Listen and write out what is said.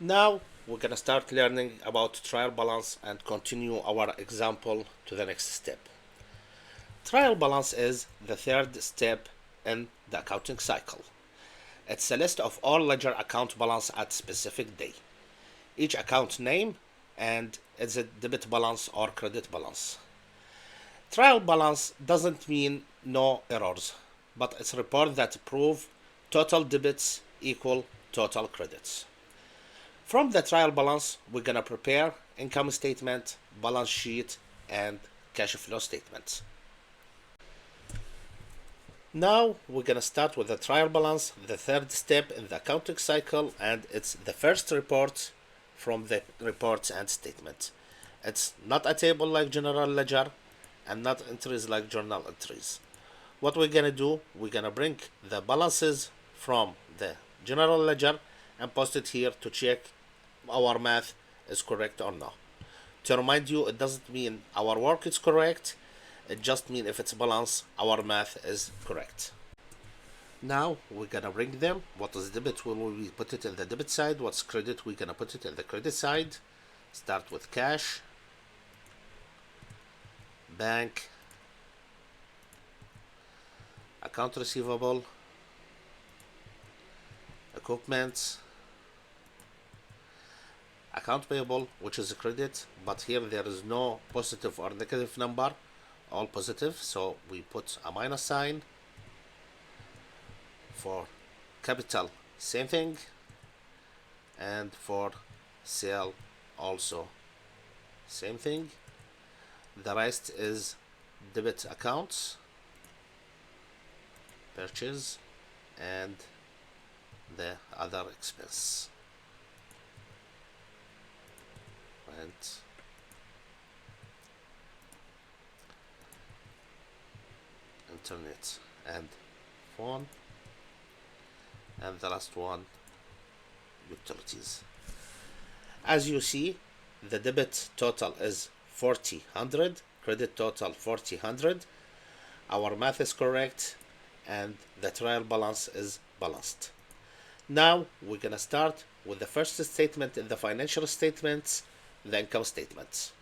Now we're gonna start learning about trial balance and continue our example to the next step. Trial balance is the third step in the accounting cycle. It's a list of all ledger account balance at specific day. Each account name and it's a debit balance or credit balance. Trial balance doesn't mean no errors, but it's a report that prove total debits equal total credits. From the trial balance, we're gonna prepare income statement, balance sheet, and cash flow statement. Now we're gonna start with the trial balance, the third step in the accounting cycle, and it's the first report from the reports and statement. It's not a table like general ledger and not entries like journal entries. What we're gonna do, we're gonna bring the balances from the general ledger and post it here to check our math is correct or not. To remind you, it doesn't mean our work is correct, it just means if it's balance, our math is correct. Now we're gonna bring them. What is debit? We put it in the debit side. What's credit? We're gonna put it in the credit side. Start with cash, bank, account receivable, equipment, account payable, which is a credit, but here there is no positive or negative number, all positive, so we put a minus sign. For capital, same thing, and for sale also same thing. The rest is debit accounts, purchase, and the other expense, rent, internet, and phone, and the last one, utilities. As you see, the debit total is 4000, credit total 4000. Our math is correct, and the trial balance is balanced. Now we're gonna start with the first statement in the financial statements, the income statements.